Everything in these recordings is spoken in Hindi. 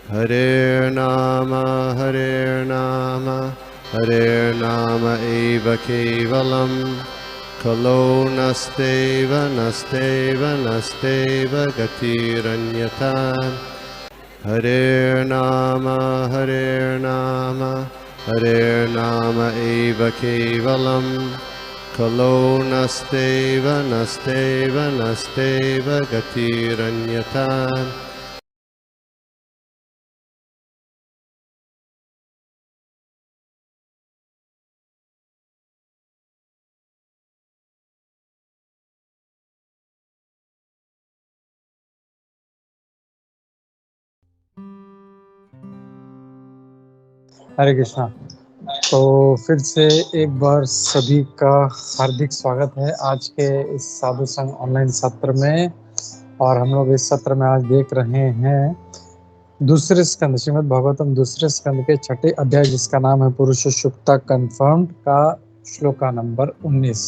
Hare Nama eva kevalam, kalo nasteva nasteva nasteva gatiranyata. Hare Nama eva kevalam, kalo nasteva nasteva nasteva gatiranyata. हरे कृष्णा। तो फिर से एक बार सभी का हार्दिक स्वागत है आज के इस साधु संघ ऑनलाइन सत्र में। और हम लोग इस सत्र में आज देख रहे हैं दूसरे स्कंद श्रीमद् भागवतम दूसरे स्कंद के छठे अध्याय जिसका नाम है पुरुष सुक्ता कन्फर्म्ड का श्लोका नंबर 19।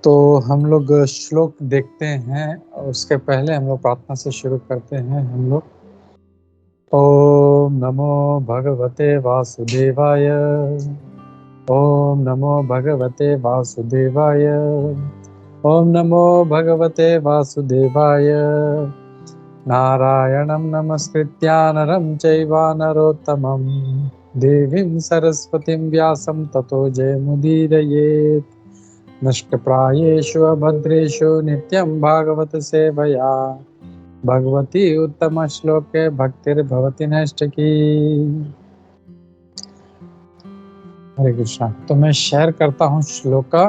तो हम लोग श्लोक देखते हैं और उसके पहले हम लोग प्रार्थना से शुरू करते हैं। हम लोग ओम नमो भगवते वासुदेवाय, ओम नमो भगवते वासुदेवाय, ओम नमो भगवते वासुदेवाय। नारायणं नमस्कृत्य नरं चैव नरोत्तमं देवीं सरस्वतीं व्यासं ततो जयमुदीरयेत्। नष्टप्रायेषु अभद्रेषु नित्यं भागवत सेवया भगवती उत्तम श्लोके भक्तिर्भवति नैष्ठिकी। हरे कृष्णा। तो मैं शेयर करता हूँ श्लोका।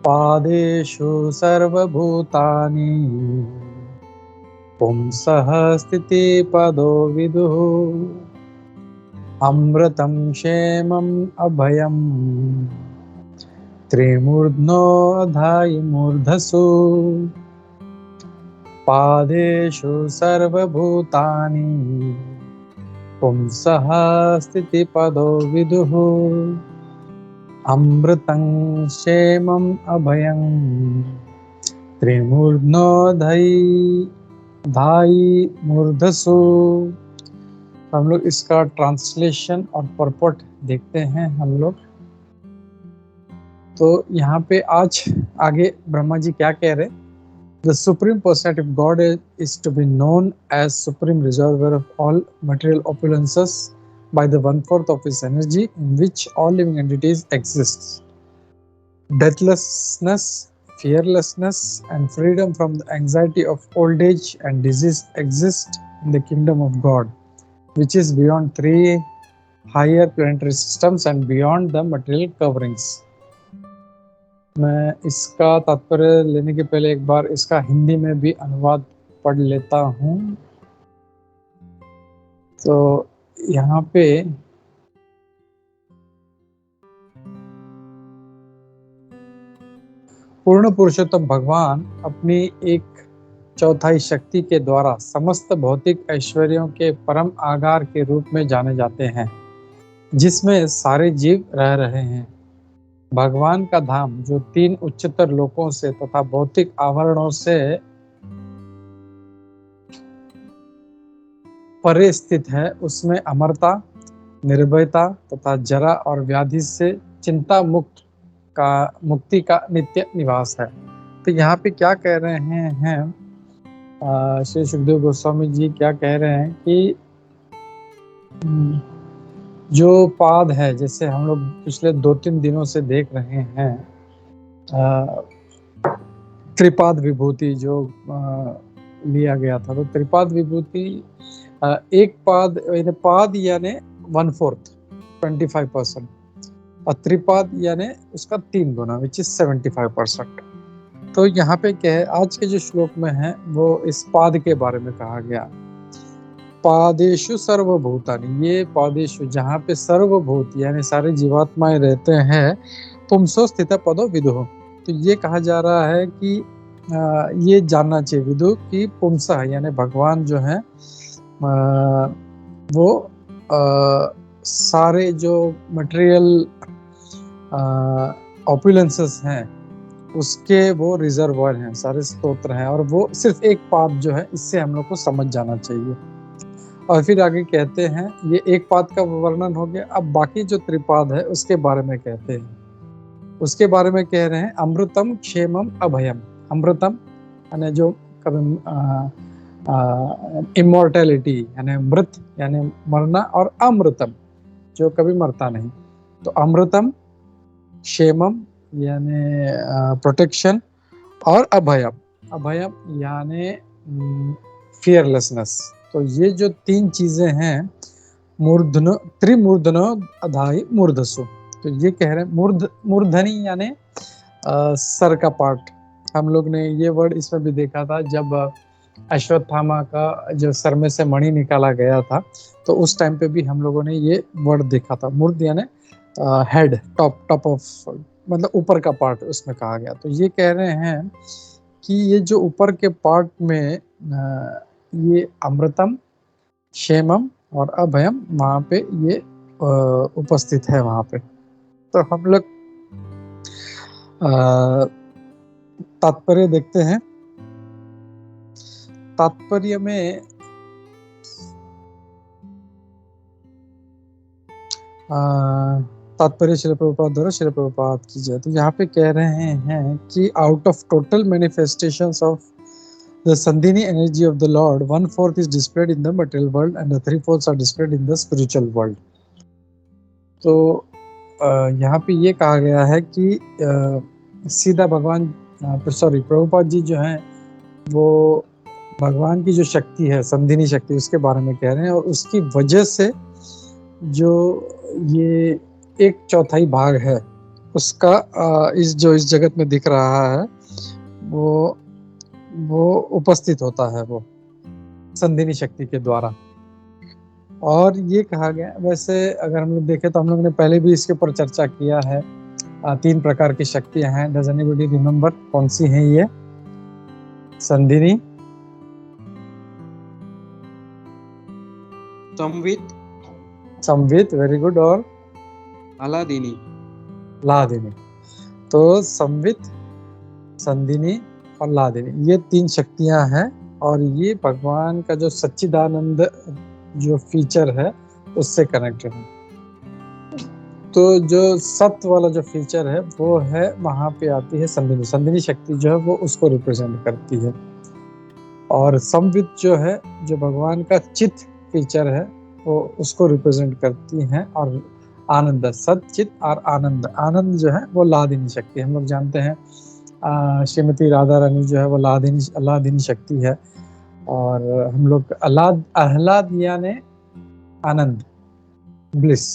पादेषु सर्वभूतानि पुंसः स्थितिपदो विदुः, अमृतं क्षेमम् अभयम् त्रिमूर्ध्नोऽधायि मूर्धसु। पादेषु सर्वभूतानि पुंसः स्थितिपदो विदुः, अमृतं क्षेमम् अभयं त्रिमूर्ध्नोऽधायि मूर्धसु। हम लोग इसका ट्रांसलेशन और परपट देखते हैं हम लोग। तो यहाँ पे आज आगे ब्रह्मा जी क्या कह रहे हैं? The Supreme Personality of God is to be known as Supreme Reservoir of all material opulences by the 1/4 of his energy in which all living entities exist. Deathlessness, fearlessness, and freedom from the anxiety of old age and disease exist in the kingdom of God, which is beyond 3 higher planetary systems and beyond the material coverings. मैं इसका तात्पर्य लेने के पहले एक बार इसका हिंदी में भी अनुवाद पढ़ लेता हूँ। तो यहाँ पे पूर्ण पुरुषोत्तम भगवान अपनी 1/4 शक्ति के द्वारा समस्त भौतिक ऐश्वर्यों के परम आगार के रूप में जाने जाते हैं, जिसमें सारे जीव रह रहे हैं। भगवान का धाम जो 3 उच्चतर लोकों से तथा भौतिक आवरणों से परे स्थित है, उसमें अमरता, निर्भयता तथा जरा और व्याधि से चिंता मुक्ति का नित्य निवास है। तो यहाँ पे क्या कह रहे हैं श्री सुखदेव गोस्वामी जी क्या कह रहे हैं कि जो पाद है, जैसे हम लोग पिछले 2-3 दिनों से देख रहे हैं त्रिपाद विभूति जो लिया गया था। तो त्रिपाद विभूति एक पाद यानी 1/4 25% और त्रिपाद यानी उसका 3 गुना विच इज 75%। तो यहाँ पे क्या है, आज के जो श्लोक में है वो इस पाद के बारे में कहा गया। पादेशु सर्वभूतानि, ये पादेशु जहाँ पे सर्वभूत यानी सारे जीवात्माएं रहते हैं, पुंसो स्थित पदो विदुः। तो ये कहा जा रहा है कि ये जानना चाहिए विदु कि पुंसा यानी भगवान जो है वो सारे जो मटेरियल ऑपुलेंसेस हैं उसके वो रिजर्वायर हैं, सारे स्तोत्र हैं, और वो सिर्फ एक पाद जो है, इससे हम लोग को समझ जाना चाहिए। और फिर आगे कहते हैं, ये एक पाद का वर्णन हो गया। अब बाकी जो त्रिपाद है उसके बारे में कहते हैं। उसके बारे में कह रहे हैं, अमृतम क्षेमम अभयम। अमृतम यानी जो कभी इमोर्टैलिटी यानी मृत यानी मरना, और अमृतम जो कभी मरता नहीं। तो अमृतम, क्षेमम यानी प्रोटेक्शन, और अभयम, अभयम यानी फियरलेसनेस। तो ये जो तीन चीजें हैं, मूर्धनो त्रिमूर्धनो अधाई मूर्धसु। तो ये कह रहे हैं मूर्धनी यानी सर का पार्ट। हम लोग ने ये वर्ड इसमें भी देखा था, जब अश्वत्थामा का जो सर में से मणि निकाला गया था, तो उस टाइम पे भी हम लोगों ने ये वर्ड देखा था। मूर्ध यानी हेड, टॉप ऑफ, मतलब ऊपर का पार्ट उसमें कहा गया। तो ये कह रहे हैं कि ये जो ऊपर के पार्ट में ये अमृतम, क्षेमम और अभयम वहां पे ये उपस्थित है वहां पे। तो हम लोग तात्पर्य देखते हैं। तात्पर्य में तात्पर्य श्रील प्रभुपाद द्वारा श्रील प्रभुपाद की जय। तो यहाँ पे कह रहे हैं कि out of total manifestations of the Sandhini energy of the Lord, 1/4 is displayed in the material world and the 3/4 are displayed in the spiritual world. तो यहाँ पे ये कहा गया है कि सीधा भगवान प्रभुपाद जी जो हैं वो भगवान की जो शक्ति है, संधिनी शक्ति, उसके बारे में कह रहे हैं। और उसकी वजह से जो ये 1/4 भाग है उसका इस जगत में दिख रहा है, वो उपस्थित होता है वो संधिनी शक्ति के द्वारा। और ये कहा गया, वैसे अगर हम लोग देखें तो हम लोग ने पहले भी इसके ऊपर चर्चा किया है। 3 प्रकार की शक्तियां हैं। डज एनीबॉडी रिमेम्बर कौन सी हैं ये? संधिनी, संवित, वेरी गुड, और लादिनी। तो संवित, संधिनी और लादिनी, ये 3 शक्तियां हैं। और ये भगवान का जो सच्चिदानंद जो फीचर है उससे कनेक्टेड है। तो जो सत्य वाला जो फीचर है वो है, वहां पे आती है संधिनी। संधिनी शक्ति जो है वो उसको रिप्रेजेंट करती है। और संवित जो है, जो भगवान का चित्त फीचर है, वो उसको रिप्रेजेंट करती हैं। और आनंद, सत, चित और आनंद, आनंद जो है वो लादिनी शक्ति। हम लोग जानते हैं श्रीमती राधा रानी जो है वो लादिनी शक्ति है। और हम लोग आह्लाद यानी आनंद, ब्लिस,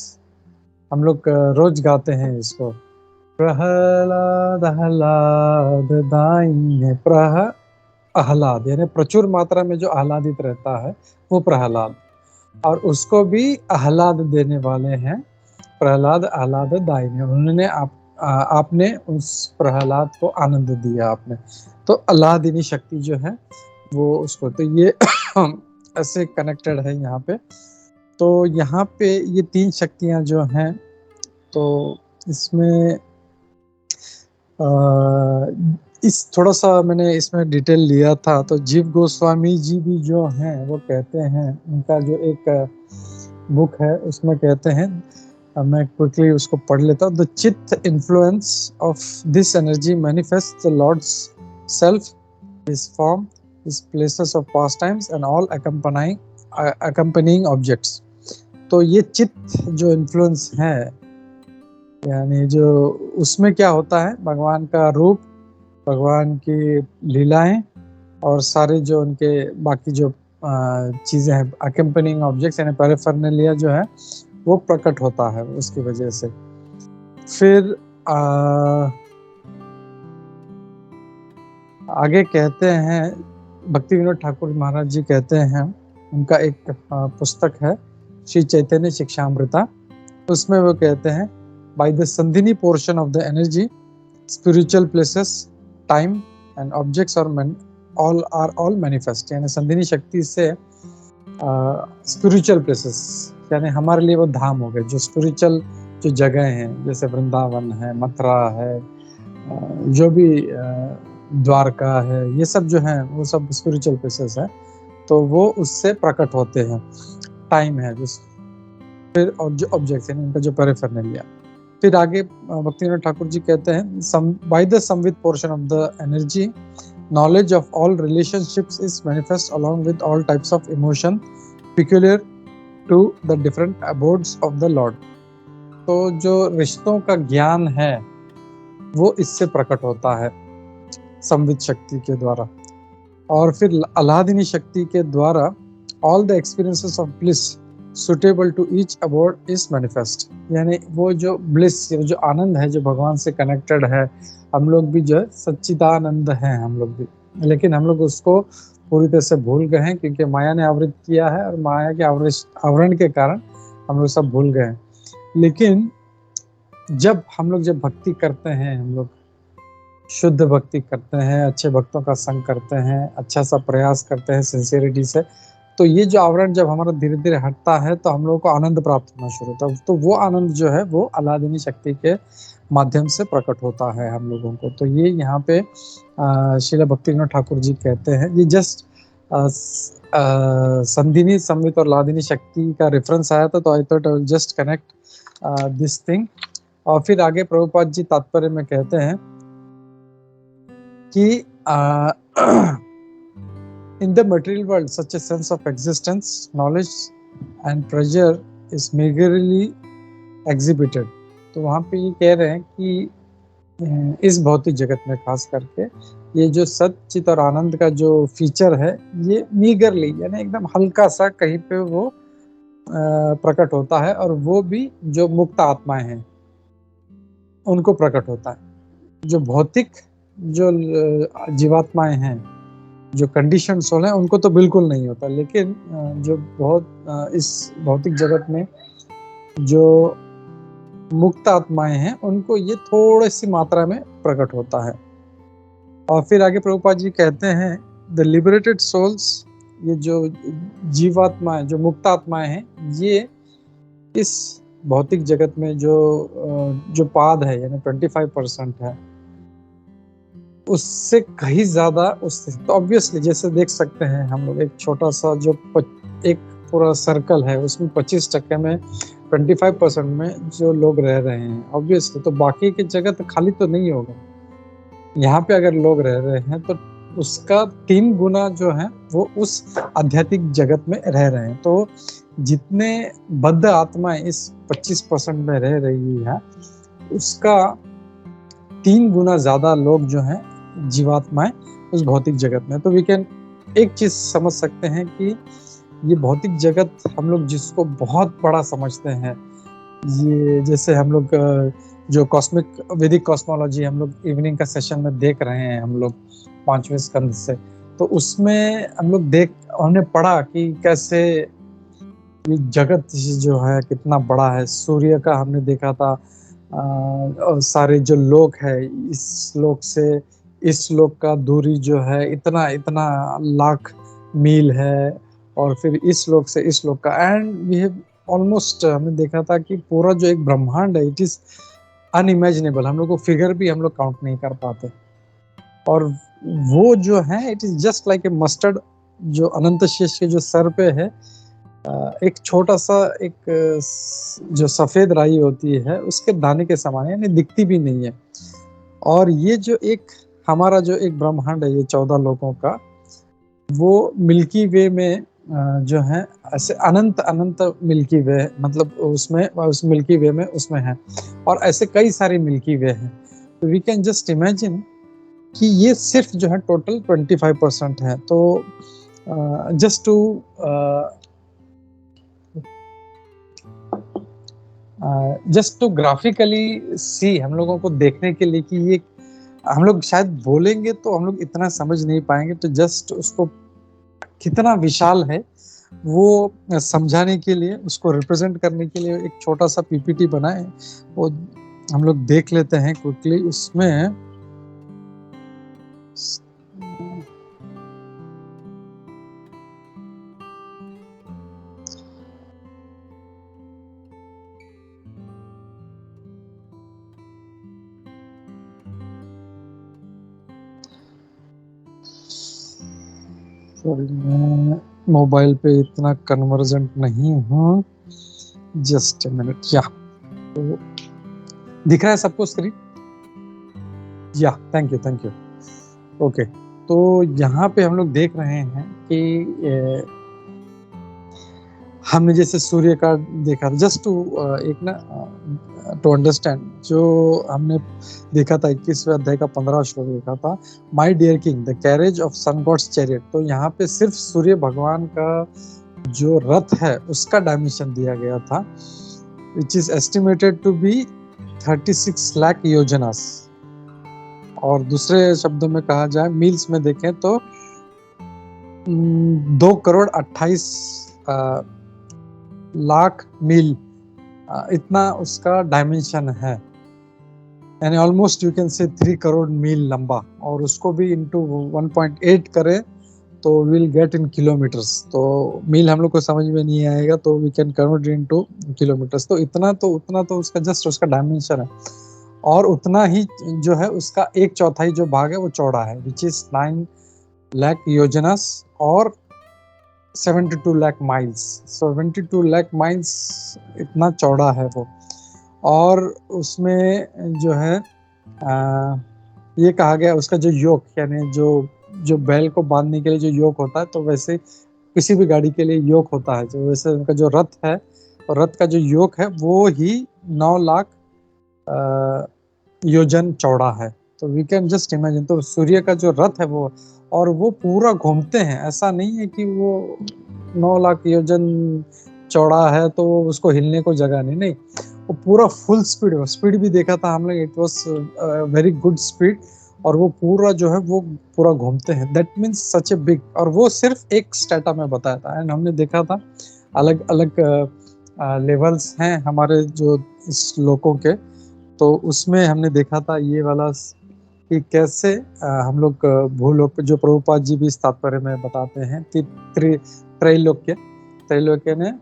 हम लोग रोज गाते हैं इसको। प्रहलाद आह्लाद दाई, आह्लाद यानी प्रचुर मात्रा में जो आह्लादित रहता है वो प्रहलाद। और उसको भी आह्लाद देने वाले हैं प्रहलाद आह्लाद दाई ने। उन्होंने आपने उस प्रहलाद को आनंद दिया आपने। तो आह्लादिनी शक्ति जो है वो उसको, तो ये ऐसे कनेक्टेड है यहाँ पे। तो यहाँ पे ये 3 शक्तियां जो हैं, तो इसमें इस थोड़ा सा मैंने इसमें डिटेल लिया था। तो जीव गोस्वामी जी भी जो हैं वो कहते हैं, उनका जो एक बुक है उसमें कहते हैं, मैं क्विकली उसको पढ़ लेता हूँ। The chitta influence of this energy manifest the Lord's self, his form, his places of past times and all accompanying objects. तो ये चित्त जो इन्फ्लुएंस है, यानी जो उसमें क्या होता है, भगवान का रूप, भगवान की लीलाएं और सारे जो उनके बाकी जो चीजें हैं, अकम्पनिंग ऑब्जेक्ट्स यानी पैराफर्नेलिया जो है वो प्रकट होता है उसकी वजह से। फिर आगे कहते हैं, भक्ति विनोद ठाकुर महाराज जी कहते हैं, उनका एक पुस्तक है श्री चैतन्य शिक्षामृता, उसमें वो कहते हैं, by the sandhini portion of the energy spiritual places, time and objects are all manifest. यानी संधिनी शक्ति से स्पिरिचुअल प्लेसेस यानी हमारे लिए वो धाम हो गए, जो स्पिरिचुअल जो जगह हैं, जैसे वृंदावन है, मथुरा है, जो भी द्वारका है, ये सब जो है वो सब स्पिरिचुअल प्लेसेस है, तो वो उससे प्रकट होते हैं। टाइम है जिस फिर और जो ऑब्जेक्ट्स हैं उनका जो पैराफर्नैलिया। फिर आगे भक्तिविनोद ठाकुर जी कहते हैं, by the samvit portion of the energy knowledge of all relationships is manifest along with all types of emotion peculiar to the different abodes of the Lord। तो जो रिश्तों का ज्ञान है वो इससे प्रकट होता है संवित शक्ति के द्वारा। और फिर अलादिनी शक्ति के द्वारा all the experiences of bliss suitable to each abode is manifest। यानी वो जो ब्लिस, जो आनंद है जो भगवान से कनेक्टेड है, हम लोग भी जो है सच्चिदानंद हैं हम लोग भी, लेकिन हम लोग उसको पूरी तरह से भूल गए हैं क्योंकि माया ने आवृत किया है और माया के आवरण के कारण हम लोग सब भूल गए हैं। लेकिन जब भक्ति करते हैं, हम लोग शुद्ध भक्ति करते हैं, अच्छे भक्तों का संग करते हैं, अच्छा सा प्रयास करते हैं सिंसियरिटी से, तो ये जो आवरण जब हमारा धीरे धीरे हटता है तो हम लोगों को आनंद प्राप्त होना शुरू होता है। तो वो आनंद जो है वो अलादिनी शक्ति के माध्यम से प्रकट होता है हम लोगों को। तो ये यहाँ पे श्रील भक्तिविनोद ठाकुर जी कहते हैं, ये जस्ट संधिनी संवित और लादिनी शक्ति का रेफरेंस आया था, तो I thought I will just connect this thing. और फिर आगे प्रभुपाद जी तात्पर्य में कहते हैं कि in the material world such a sense of existence, knowledge and pleasure is meagerly exhibited। तो वहाँ पे ये कह रहे हैं कि इस भौतिक जगत में खास करके ये जो सच्चित और आनंद का जो फीचर है ये मीगरली यानी एकदम हल्का सा कहीं पे वो प्रकट होता है, और वो भी जो मुक्त आत्माएं हैं उनको प्रकट होता है। जो भौतिक जो जीवात्माएं हैं, जो कंडीशन सोल है, उनको तो बिल्कुल नहीं होता, लेकिन जो बहुत इस भौतिक जगत में जो मुक्त आत्माएं हैं उनको ये थोड़ी सी मात्रा में प्रकट होता है। और फिर आगे प्रभुपाद जी कहते हैं द लिबरेटेड सोल्स, ये जो जीवात्माएं जो मुक्त आत्माएं हैं, ये इस भौतिक जगत में जो पाद है यानी 25% है, उससे कहीं ज्यादा उससे तो ऑब्वियसली जैसे देख सकते हैं हम लोग एक छोटा सा जो एक पूरा सर्कल है उसमें 25% में 25% में जो लोग रह रहे हैं ऑब्वियसली, तो बाकी की जगह तो खाली तो नहीं होगा। यहाँ पे अगर लोग रह रहे हैं तो उसका 3 गुना जो है वो उस आध्यात्मिक जगत में रह रहे हैं। तो जितने बद्ध आत्माएं इस 25% में रह रही है उसका 3 गुना ज्यादा लोग जो हैं जीवात्माएं उस भौतिक जगत में। तो वी कैन एक चीज समझ सकते हैं कि ये भौतिक जगत हम लोग जिसको बहुत बड़ा समझते हैं, ये जैसे हम लोग जो कॉस्मिक वैदिक कॉस्मोलॉजी हम लोग इवनिंग का सेशन में देख रहे हैं हम लोग 5वें स्कंद से, तो उसमें हम लोग हमने पढ़ा कि कैसे ये जगत जो है कितना बड़ा है। सूर्य का हमने देखा था, और सारे जो लोक है इस लोक से इस लोक का दूरी जो है इतना इतना लाख मील है, और फिर इस लोक से इस लोक का, एंड वी हैव ऑलमोस्ट हमने देखा था कि पूरा जो एक ब्रह्मांड है इट इज अनइमेजिनेबल, हम लोग को फिगर भी हम लोग काउंट नहीं कर पाते। और वो जो है it is just like a mustard, जो अनंत शेष के जो सर पे है एक छोटा सा एक जो सफेद राई होती है उसके दाने के समान है, यानी दिखती भी नहीं है। और ये जो एक हमारा जो एक ब्रह्मांड है ये 14 लोगों का, वो मिल्की वे में जो है ऐसे अनंत अनंत मिल्की वे, मतलब उसमें उस मिल्की वे में उसमें है, और ऐसे कई सारे मिल्की वे हैं। तो वी कैन जस्ट इमेजिन कि ये सिर्फ जो है टोटल 25% है। तो जस्ट टू ग्राफिकली सी, हम लोगों को देखने के लिए कि ये हम लोग शायद बोलेंगे तो हम लोग इतना समझ नहीं पाएंगे, तो जस्ट उसको कितना विशाल है वो समझाने के लिए, उसको रिप्रेजेंट करने के लिए एक छोटा सा पीपीटी बनाए, वो हम लोग देख लेते हैं क्विकली। उसमें सॉरी, मैं मोबाइल पे इतना कन्वर्जेंट नहीं हूँ। Just minute. या तो दिख रहा है सबको स्क्रीन? या thank you, thank you. Okay, तो यहाँ पे हम लोग देख रहे हैं कि हमने जैसे सूर्य का देखा था, जस्ट टू एक ना टू अंडरस्टैंड, जो हमने देखा था 21वें अध्याय का 15वां श्लोक देखा था, my dear king the carriage of sun god's chariot. तो यहाँ पे सिर्फ सूर्य भगवान का जो रथ है उसका डायमेंशन दिया गया था, which is estimated to be 36 lakh yojanas. और दूसरे शब्दों में कहा जाए, मील्स में देखें तो 2 करोड़ 28 लाख मील, इतना उसका डायमेंशन है, यानी almost you can say 3 crore मील लंबा। और उसको भी इंटू 1.8 करें तो विल गेट इन किलोमीटर्स। तो मील हम लोग को समझ में नहीं आएगा, तो we can convert into kilometres. तो उतना तो उसका जस्ट उसका डायमेंशन है। और उतना ही जो है उसका 1/4 जो भाग है वो चौड़ा है, विच इज 9 लाख योजनास और 72 लाख माइल्स। 72 लाख माइल्स इतना चौड़ा है वो। और उसमें जो है ये कहा गया उसका जो योक, यानी जो बैल को बांधने के लिए जो योक होता है, तो वैसे किसी भी गाड़ी के लिए योक होता है, जो वैसे उनका जो रथ है, और रथ का जो योक है वो ही 9 लाख योजन चौड़ा है। तो वी कैन जस्ट इमेजिन, तो सूर्य का जो रथ है वो, और वो पूरा घूमते हैं, ऐसा नहीं है कि वो 9 लाख योजन चौड़ा है तो उसको हिलने को जगह नहीं, वो पूरा फुल स्पीड भी देखा था हम लोग, it was very good speed. और वो पूरा जो है वो पूरा घूमते हैं, that means such a big. और वो सिर्फ एक स्टेटा में बताया था, एंड हमने देखा था अलग अलग लेवल्स हैं हमारे जो इस लोकों के, तो उसमें हमने देखा था ये वाला कि कैसे हम लोग भूलोक, जो प्रभुपाद जी भी इस तात्पर्य में बताते हैं कि त्रैलोक्य ने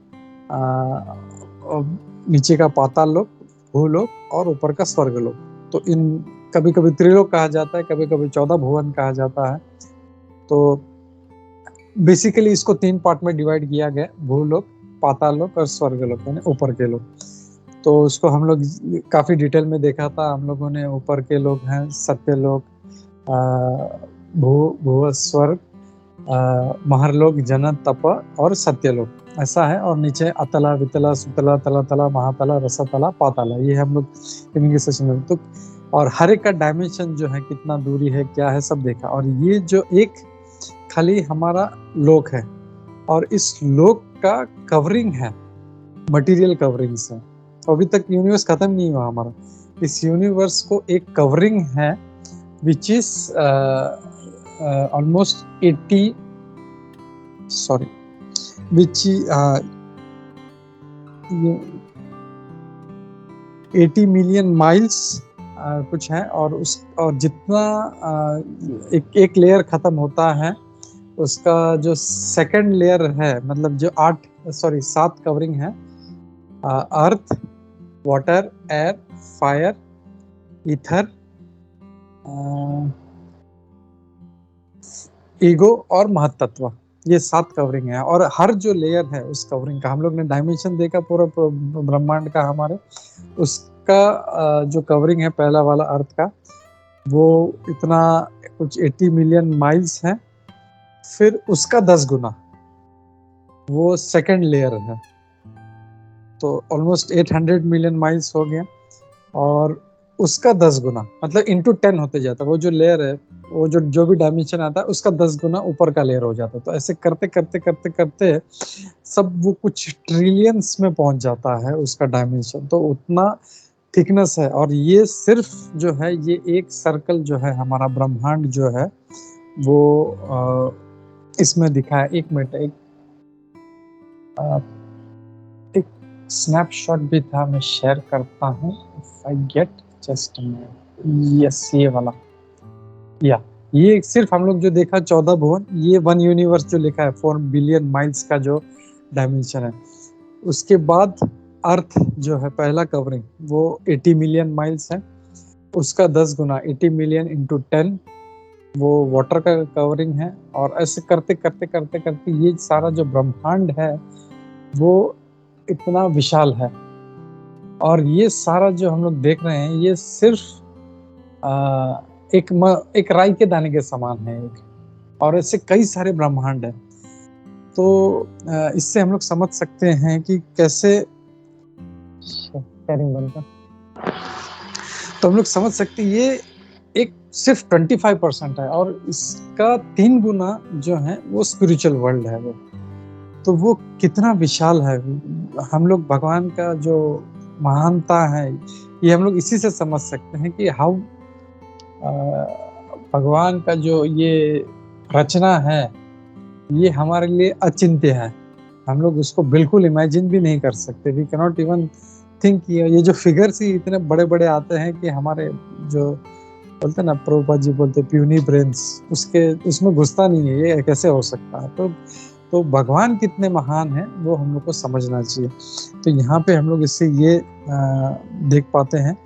नीचे का पाताल लोक, भूलोक और ऊपर का स्वर्ग लोक। तो इन कभी कभी त्रिलोक कहा जाता है, कभी कभी 14 भुवन कहा जाता है। तो बेसिकली इसको 3 पार्ट में डिवाइड किया गया, भूलोक, पाताल लोक और स्वर्ग लोक, यानी ऊपर के लोक। तो उसको हम लोग काफी डिटेल में देखा था हम लोगों ने। ऊपर के लोग हैं सत्यलोक, भूस्वर्ग, महरलोक, जनन, तप और सत्यलोक, ऐसा है। और नीचे अतला, वितला, सुतला, तला तला, महातला, रसतला, पाताला, ये हम लोग इंग्लिश सेशन में। तो और हर एक का डायमेंशन जो है, कितना दूरी है, क्या है, सब देखा। और ये जो एक खाली हमारा लोक है, और इस लोक का कवरिंग है, मटेरियल कवरिंग से। अभी तक यूनिवर्स खत्म नहीं हुआ हमारा, इस यूनिवर्स को एक कवरिंग है which is almost 80 million miles कुछ है। और जितना एक लेयर खत्म होता है, उसका जो सेकंड लेयर है, मतलब जो 7 कवरिंग है, earth, water, air, fire, ether, ego और महतत्व, ये 7 कवरिंग है। और हर जो लेयर है उस कवरिंग का हम लोग ने डायमेंशन देखा पूरा ब्रह्मांड का हमारे, उसका जो कवरिंग है पहला वाला अर्थ का, वो इतना कुछ 80 मिलियन माइल्स है। फिर उसका 10 गुना वो सेकंड लेयर है, तो ऑलमोस्ट 800 मिलियन माइल्स हो गया। और उसका 10 गुना, मतलब इंटू 10 होते जाता है वो जो लेयर है, वो जो भी डायमेंशन आता है उसका 10 गुना ऊपर का लेयर हो जाता है। तो ऐसे करते करते करते करते सब वो कुछ ट्रिलियंस में पहुंच जाता है उसका डायमेंशन। तो उतना थिकनेस है। और ये सिर्फ जो है, ये एक सर्कल जो है हमारा ब्रह्मांड जो है, वो इसमें दिखा है। एक मिनट, एक स्नैपशॉट भी था, मैं शेयर करता हूँ, if I get just a minute. Yes, ये वाला, या ये सिर्फ हम लोग जो देखा 14 भुवन, ये 1 यूनिवर्स जो लिखा है 4 बिलियन माइल्स का जो डायमेंशन है। उसके बाद अर्थ जो है पहला कवरिंग, वो 80 मिलियन माइल्स है, उसका 10 गुना 80 मिलियन इंटू 10 वो वाटर का कवरिंग है, और ऐसे करते करते करते करते ये सारा जो ब्रह्मांड है वो इतना विशाल है। और ये सारा जो हम लोग देख रहे हैं ये सिर्फ एक राई के दाने के समान है एक, और ऐसे कई सारे ब्रह्मांड है। तो इससे हम लोग समझ सकते हैं कि कैसे तो हम लोग समझ सकते हैं ये एक सिर्फ 25% है, और इसका 3 गुना जो है वो स्पिरिचुअल वर्ल्ड है वो। तो वो कितना विशाल है। हम लोग भगवान का जो महानता है ये हम लोग इसी से समझ सकते हैं कि हाउ भगवान का जो ये रचना है ये हमारे लिए अचिंत्य है। हम लोग उसको बिल्कुल इमेजिन भी नहीं कर सकते। We can not even think. ये जो फिगर्स ही इतने बड़े बड़े आते हैं कि हमारे जो बोलते हैं ना, प्रभुपाद जी बोलते प्यूनी ब्रेन्स, उसमें घुसता नहीं है ये कैसे हो सकता है। तो भगवान कितने महान हैं वो हम लोग को समझना चाहिए। तो यहाँ पे हम लोग इससे ये देख पाते हैं।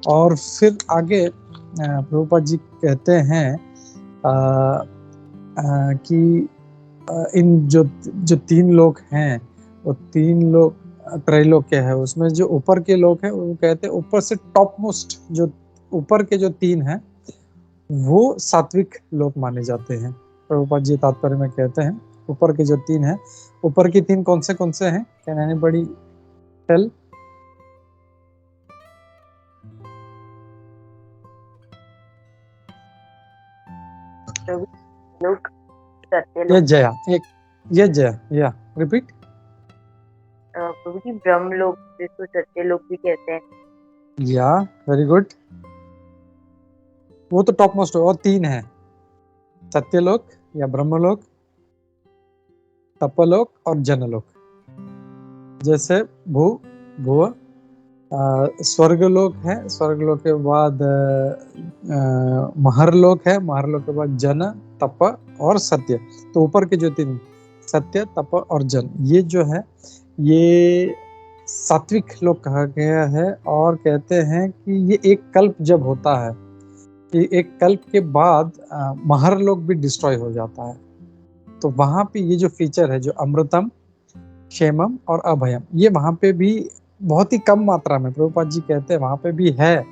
और फिर आगे प्रभुपाद जी कहते हैं कि इन जो 3 लोग हैं वो 3 लोग त्रैलोक्य है। उसमें जो ऊपर के लोग हैं वो कहते हैं ऊपर से टॉप मोस्ट जो ऊपर के जो 3 हैं वो सात्विक लोग माने जाते हैं। प्रभुपाद जी तात्पर्य में कहते हैं ऊपर के जो 3 हैं, ऊपर के 3 कौन से हैं? Can anybody tell? लोग सत्य ये लोग, जया या रिपीट। प्रभु जी ब्रह्म लोग जिसको सत्य लोग भी कहते हैं। या वेरी गुड, वो तो टॉप मोस्ट और 3 है, सत्यलोक या ब्रह्मलोक, तपलोक और जनलोक। जैसे भुव स्वर्गलोक है, स्वर्गलोक के बाद महरलोक है, महरलोक के बाद जन, तप और सत्य। तो ऊपर के जो 3 सत्य, तप और जन, ये जो है ये सात्विक लोक कहा गया है। और कहते हैं कि ये एक कल्प जब होता है, कि एक कल्प के बाद महरलोक भी डिस्ट्रॉय हो जाता है। तो वहां पे ये जो फीचर है जो अमृतम, क्षेमम और अभयम, ये वहां पे भी बहुत ही कम मात्रा में प्रभुपाद जी कहते हैं वहां पे भी है।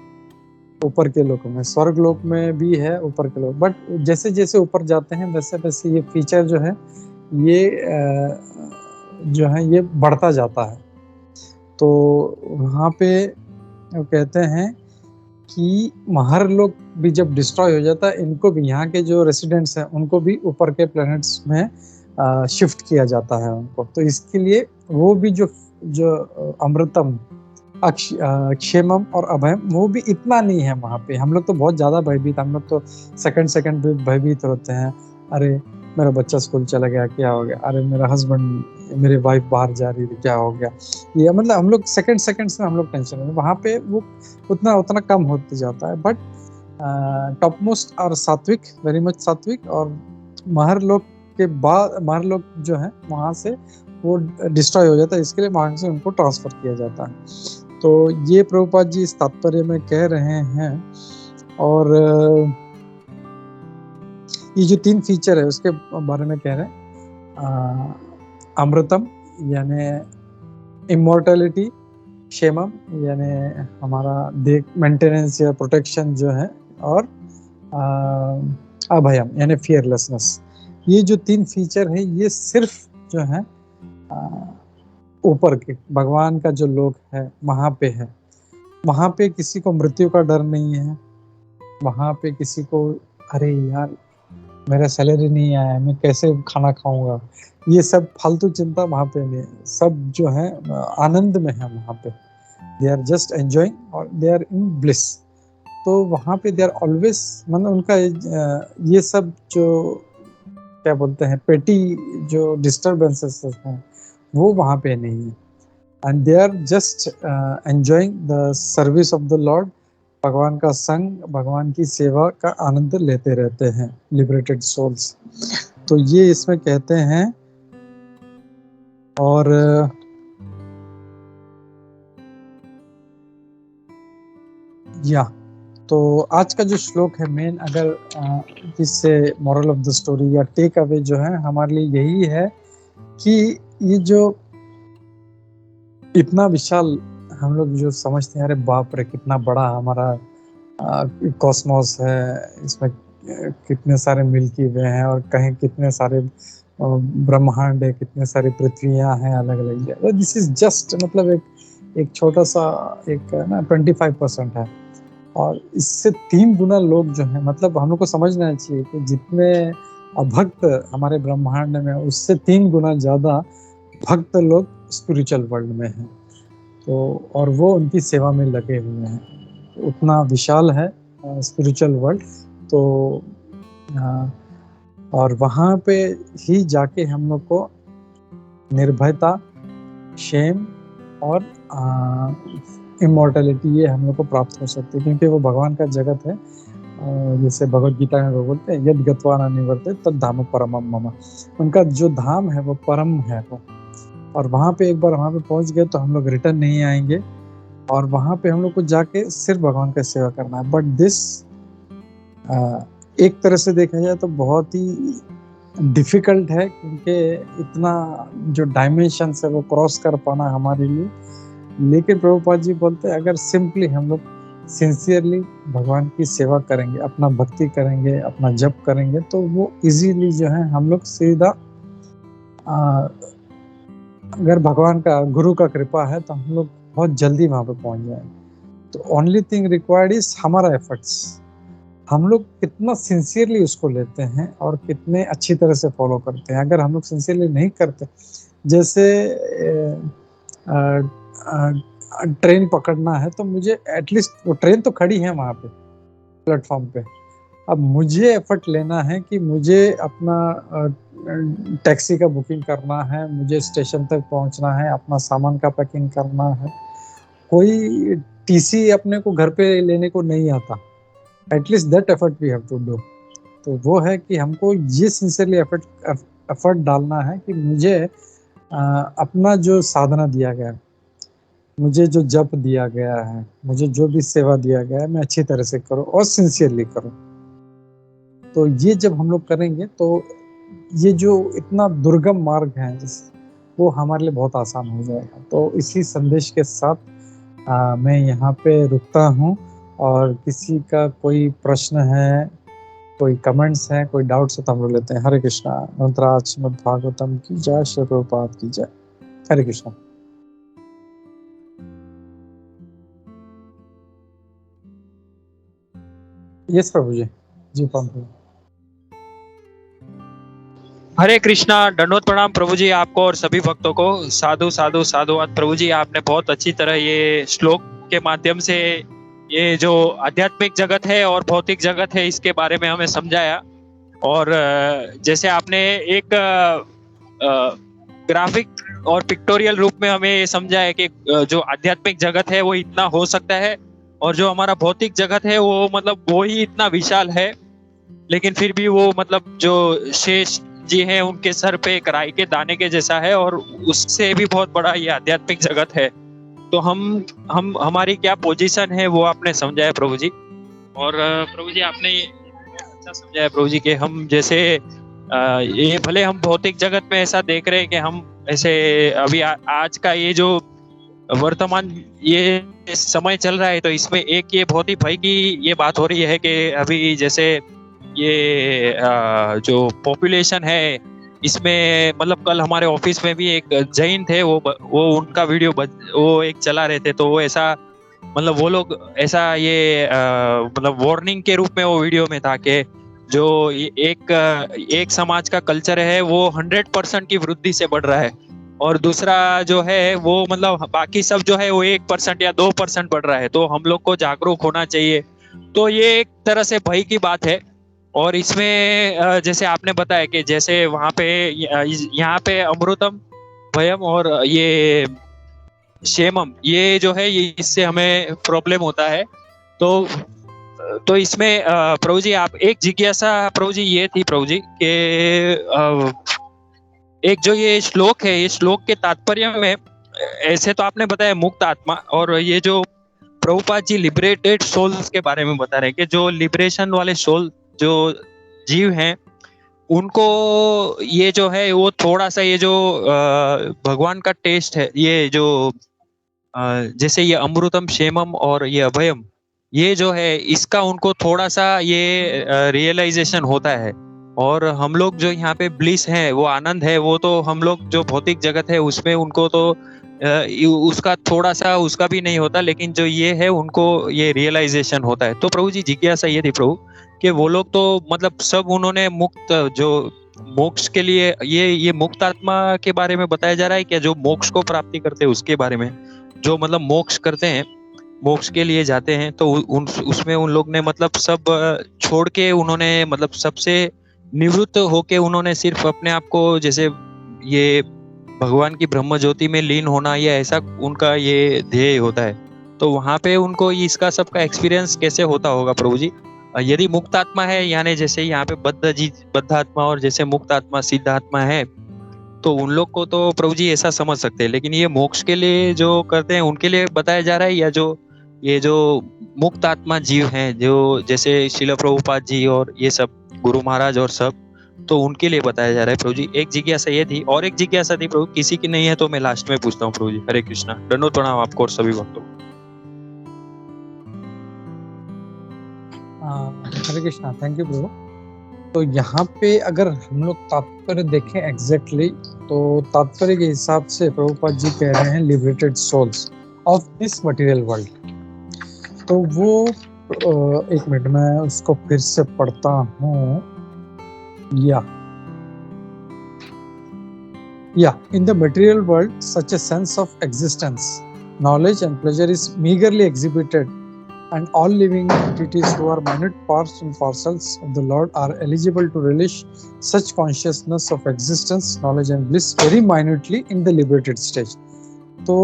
ऊपर के लोक में, स्वर्ग लोक में भी है ऊपर के लोक, बट जैसे जैसे ऊपर जाते हैं वैसे वैसे ये फीचर जो है ये बढ़ता जाता है। तो वहाँ पे वो कहते हैं कि महर लोग भी जब डिस्ट्रॉय हो जाता है, इनको भी, यहाँ के जो रेसिडेंट्स हैं उनको भी ऊपर के प्लैनेट्स में शिफ्ट किया जाता है उनको। तो इसके लिए वो भी जो अमृतम, क्षेमम और अभयम, वो भी इतना नहीं है वहाँ पे। हम लोग तो बहुत ज्यादा भयभीत, हम लोग तो सेकंड भयभीत होते हैं। अरे मेरा बच्चा स्कूल चला गया, क्या हो गया? अरे मेरा हस्बैंड, मेरी वाइफ बाहर जा रही थी, क्या हो गया? ये मतलब हम लोग सेकंड्स में हम लोग टेंशन में, वहाँ पे वो उतना कम होते जाता है। बट टॉप मोस्ट और सात्विक, वेरी मच सात्विक। और महर लोग के बाद, महर लोग जो है वहां से वो डिस्ट्रॉय हो जाता है, इसके लिए वहां से उनको ट्रांसफर किया जाता है। तो ये प्रभुपाद जी इस तात्पर्य में कह रहे हैं। और ये जो 3 फीचर है उसके बारे में कह रहे हैं। अमृतम यानी इमोर्टैलिटी, क्षेमम यानी हमारा देख मेंटेनेंस या प्रोटेक्शन जो है, और अभयम यानी फियरलेसनेस। ये जो 3 फीचर है ये सिर्फ जो है ऊपर के भगवान का जो लोक है वहां पे है। वहां पे किसी को मृत्यु का डर नहीं है। वहां पे किसी को अरे यार मेरा सैलरी नहीं आया, मैं कैसे खाना खाऊंगा, ये सब फालतू चिंता वहां पे नहीं है। सब जो है आनंद में है वहां पे। दे आर जस्ट एंजॉइंग और दे आर इन ब्लिस। तो वहां पे दे आर ऑलवेज, मतलब उनका ये सब जो क्या बोलते हैं पेटी जो डिस्टर्बेंसेस हैं वो वहां पे नहीं है। And they are just enjoying the service of the Lord. भगवान का संग, भगवान की सेवा का आनंद लेते रहते हैं लिबरेटेड सोल्स। तो ये इसमें कहते हैं। और या तो आज का जो श्लोक है मेन, अगर जिससे मॉरल ऑफ द स्टोरी या टेक अवे जो है हमारे लिए यही है कि ये जो इतना विशाल हम लोग जो समझते हैं, अरे बाप रे कितना बड़ा हमारा कॉस्मोस है, इसमें कितने सारे मिल्की वे हैं और कहीं कितने सारे ब्रह्मांड है, कितने सारी पृथ्वियां हैं अलग अलग जगह। दिस इज जस्ट मतलब एक छोटा सा एक ना 25% है, और इससे 3 गुना लोग जो हैं, मतलब हम लोग को समझना चाहिए कि जितने भक्त हमारे ब्रह्मांड में, उससे 3 गुना ज्यादा भक्त लोग स्पिरिचुअल वर्ल्ड में हैं। तो और वो उनकी सेवा में लगे हुए हैं, उतना विशाल है स्पिरिचुअल वर्ल्ड। तो और वहाँ पे ही जाके हम लोग को निर्भयता, क्षेम और इमोर्टैलिटी ये हम लोग को प्राप्त हो सकती है, क्योंकि वो भगवान का जगत है। जैसे भगवद गीता में वो बोलते हैं, यद गत्वा न निवर्ते तद धाम परमम मम। उनका जो धाम है वो परम है वो, और वहाँ पे एक बार वहाँ पे पहुँच गए तो हम लोग रिटर्न नहीं आएंगे, और वहाँ पे हम लोग को जाके सिर्फ भगवान का सेवा करना है। बट दिस एक तरह से देखा जाए तो बहुत ही डिफिकल्ट है, क्योंकि इतना जो डायमेंशन है वो क्रॉस कर पाना हमारे लिए। लेकिन प्रभुपाद जी बोलते हैं, अगर सिंपली हम लोग सिंसियरली भगवान की सेवा करेंगे, अपना भक्ति करेंगे, अपना जप करेंगे, तो वो इजीली जो है हम लोग सीधा अगर भगवान का, गुरु का कृपा है तो हम लोग बहुत जल्दी वहां पे पहुंच जाएंगे। तो ओनली थिंग रिक्वायर्ड इज हमारा एफर्ट्स, हम लोग कितना सिंसियरली उसको लेते हैं और कितने अच्छी तरह से फॉलो करते हैं। अगर हम लोग सिंसियरली नहीं करते, जैसे ट्रेन पकड़ना है तो मुझे एटलीस्ट, वो ट्रेन तो खड़ी है वहां पे प्लेटफॉर्म पे, अब मुझे एफर्ट लेना है कि मुझे अपना टैक्सी का बुकिंग करना है, मुझे स्टेशन तक पहुंचना है, अपना सामान का पैकिंग करना है। कोई टीसी अपने को घर पे लेने को नहीं आता, at least that effort we have to do. तो वो है कि हमको ये सिंसियरली एफर्ट डालना है कि मुझे अपना जो साधना दिया गया है, मुझे जो जप दिया गया है, मुझे जो भी सेवा दिया गया है, मैं अच्छी तरह से करूं और सिंसियरली करूं। तो ये जब हम लोग करेंगे तो ये जो इतना दुर्गम मार्ग है वो हमारे लिए बहुत आसान हो जाएगा। तो इसी संदेश के साथ मैं यहाँ पे रुकता हूँ, और किसी का कोई प्रश्न है, कोई कमेंट्स हैं, कोई डाउट्स है तो हम लोग लेते हैं। हरे कृष्णा। मंत्राज श्रीमद् भागवतम की जय, श्री प्रभुपाद की जय। हरे कृष्णा। यस प्रभु जी। जी प्रभु। हरे कृष्णा। दंडवत प्रणाम प्रभु जी आपको और सभी भक्तों को। साधु साधु साधुवाद प्रभु जी, आपने बहुत अच्छी तरह ये श्लोक के माध्यम से ये जो आध्यात्मिक जगत है और भौतिक जगत है इसके बारे में हमें समझाया। और जैसे आपने एक ग्राफिक और पिक्टोरियल रूप में हमें ये समझाया कि जो आध्यात्मिक जगत है वो इतना हो सकता है, और जो हमारा भौतिक जगत है वो मतलब वो ही इतना विशाल है, लेकिन फिर भी वो मतलब जो शेष जी हैं उनके सर पे एक राई के दाने के जैसा है, और उससे भी बहुत बड़ा ये आध्यात्मिक जगत है। तो हम हमारी क्या पोजीशन है वो आपने समझाया प्रभु जी। और प्रभु जी आपने अच्छा समझाया प्रभु जी कि हम जैसे ये भले हम भौतिक जगत में ऐसा देख रहे हैं कि हम ऐसे अभी आज का ये जो वर्तमान ये समय चल रहा है, तो इसमें एक ये बहुत ही भय की ये बात हो रही है कि अभी जैसे ये जो पॉपुलेशन है इसमें, मतलब कल हमारे ऑफिस में भी एक जैन थे, वो उनका वीडियो वो एक चला रहे थे, तो वो ऐसा मतलब वो लोग ऐसा ये मतलब वार्निंग के रूप में वो वीडियो में था कि जो एक समाज का कल्चर है वो 100% की वृद्धि से बढ़ रहा है, और दूसरा जो है वो मतलब बाकी सब जो है वो 1% या 2% बढ़ रहा है। तो हम लोग को जागरूक होना चाहिए। तो ये एक तरह से भय की बात है। और इसमें जैसे आपने बताया कि जैसे वहां पे यहाँ पे अमृतम भयम और ये क्षेमम, ये जो है ये इससे हमें प्रॉब्लम होता है। तो इसमें प्रभु जी आप एक जिज्ञासा प्रभु जी ये थी प्रभु जी कि एक जो ये श्लोक है, ये श्लोक के तात्पर्य में ऐसे तो आपने बताया मुक्त आत्मा, और ये जो प्रभुपाद जी लिबरेटेड सोल्स के बारे में बता रहे हैं कि जो लिबरेशन वाले सोल जो जीव हैं उनको ये जो है वो थोड़ा सा ये जो भगवान का टेस्ट है, ये जो जैसे ये अमृतम क्षेमम और ये अभयम, ये जो है इसका उनको थोड़ा सा ये रियलाइजेशन होता है। और हम लोग जो यहाँ पे ब्लिस है, वो आनंद है, वो तो हम लोग जो भौतिक जगत है उसमें उनको तो उसका थोड़ा सा उसका भी नहीं होता, लेकिन जो ये है उनको ये रियलाइजेशन होता है। तो प्रभु जी जिज्ञासा ये थी प्रभु कि वो लोग तो मतलब सब उन्होंने मुक्त जो मोक्ष के लिए ये मुक्त आत्मा के बारे में बताया जा रहा है क्या, जो मोक्ष को प्राप्ति करते हैं उसके बारे में, जो मतलब मोक्ष करते हैं, मोक्ष के लिए जाते हैं, तो उसमें उन लोग ने मतलब सब छोड़ के उन्होंने मतलब सबसे निवृत्त होके उन्होंने सिर्फ अपने आप को जैसे ये भगवान की ब्रह्म ज्योति में लीन होना, या ऐसा उनका ये ध्येय होता है। तो वहां पे उनको इसका सबका एक्सपीरियंस कैसे होता होगा प्रभु जी? यदि मुक्त आत्मा है, यानी जैसे यहाँ पे बद्ध आत्मा और जैसे मुक्त आत्मा सिद्ध आत्मा है, तो उन लोग को तो प्रभु जी ऐसा समझ सकते हैं, लेकिन ये मोक्ष के लिए जो करते हैं उनके लिए बताया जा रहा है, या जो मुक्त आत्मा जीव हैं जो जैसे शिला प्रभुपाद जी और ये सब गुरु महाराज और सब, तो उनके लिए बताया जा रहा है प्रभु जी? एक जिज्ञासा ये थी, और एक जिज्ञासा थी प्रभु, किसी की नहीं है तो मैं लास्ट में पूछता हूँ प्रभु जी। हरे कृष्णा, दंडोत प्रणाम आपको और सभी भक्तों। हरे कृष्णा, थैंक यू प्रभु। तो यहाँ पे अगर हम लोग तात्पर्य देखें एग्जैक्टली, तो तात्पर्य के हिसाब से प्रभुपाद जी कह रहे हैं liberated souls of this material world. तो वो एक मिनट में उसको फिर से पढ़ता हूँ। In the material world, such a sense of existence, knowledge and pleasure is meagerly exhibited, and all living entities who are minute parts and parcels of the Lord are eligible to relish such consciousness of existence, knowledge and bliss very minutely in the liberated stage. तो